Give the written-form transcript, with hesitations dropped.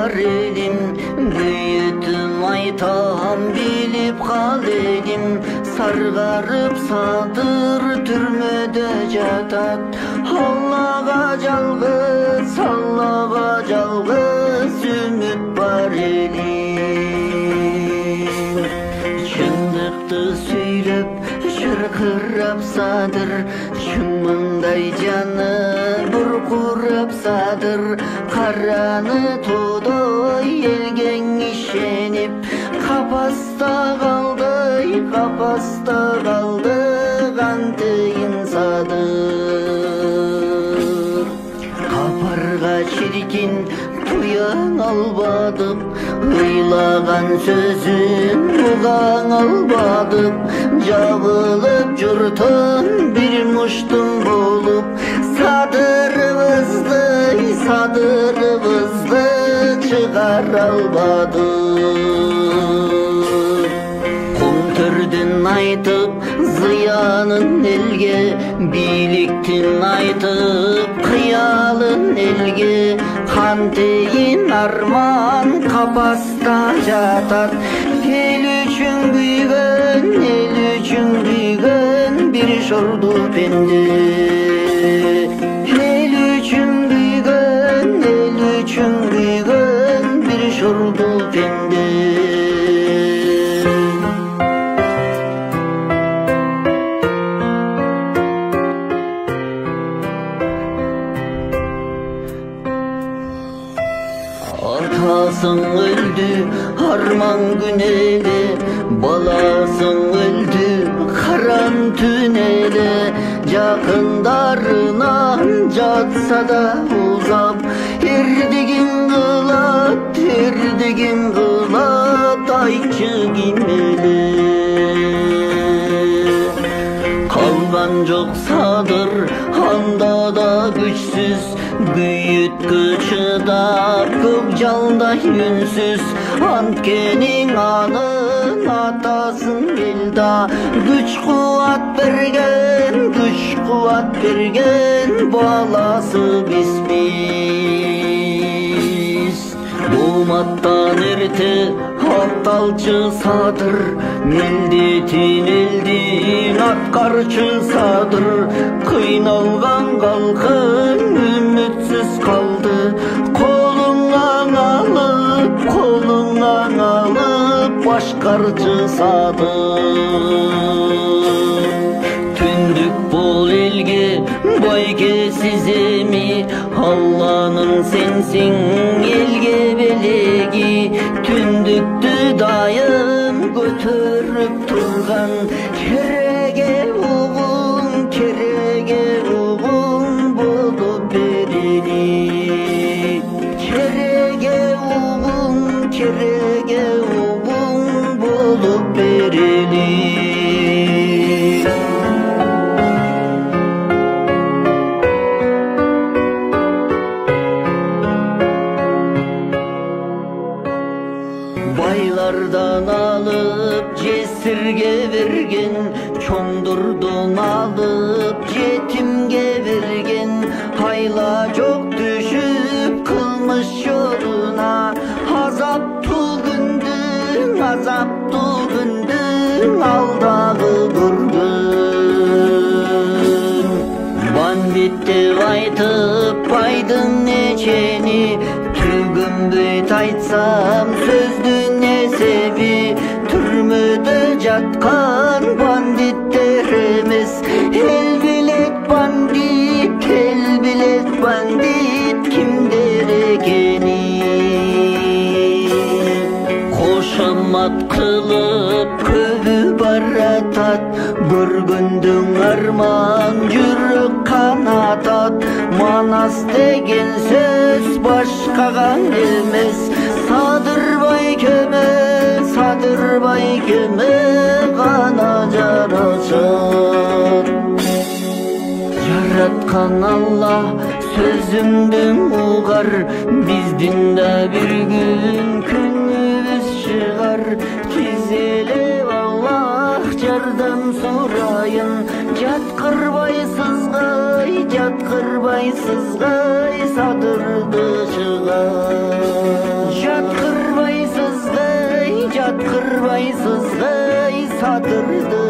бар элим, бүйүтүм айтам билип кал элим. Саргарып садыр түрмөдө жатат, Аллага жалгыз үмүт бар элим. Чындыкты сүйлөп шыркырап садыр, чымандай жаны буркурап садыр. Караны тоодой элген ишенип, капаста калды кантейин садыр. Капарга чиркин туяң албадым, ыйлаган сөзүн угаң албадым. Жабылып журтун бир муштум болуп, садырыбызды чыгара албадым. Кум төрдүн айтып зыянын элге, бийликтин айтып кыялын элге. Кантейин арман капаста жатат, эл үчүн күйгөн бир шорду пенде. Эл үчүн күйгөн бир шорду пенде. Атасың өлдү арман күнеле, баласың өлдү каран түнеле. Жакындарынан жатса да узап, эрдигин кылат, айтчы ким эле. Калган жок садыр анда да күчсүз, бүйүткө чыдап көк жалдай үнсүз. Анткени анын атасын элда күч кубат берген баласы бизбиз. Дооматтан эрте апталчы садыр, милдетин элдин аткарчы садыр. Кыйналган калкым үмүтсүз калды, колуңан алып башкарчы садыр. Түндүк бол элге байкесиз эми, Алланын сенсиң элге белеги. Түндүктү дайым көтөрүп турган, кереге угуң болуп берели. Кереге угуң болуп берели. Байлардан алып жесирге берген, чоңдурдун алып жетимге берген. Айла жок түшүп кылмыш жолуна, азаптуу күндүн алдагы көргөн. Бандит деп айтып байдын эчени, түгөнбөйт айтсам сөздүн эсеби. Түрмөдө жаткан бандиттер эмес, эл билет бандит кимдер экени. Кошомат кылып көбү баратат, көргөндүң арман жүрөк канатат. Манас деген сөз башкага эмес, Садырбай көмө гана жарашат. Жараткан Алла сөзүмдүн угар, биздин да бир күнүбүз чыгар. Тез эле Аллах жардам сурайын, жаткырбай сызгай садырды чыгар. жатқырбайсыз ғой сатырды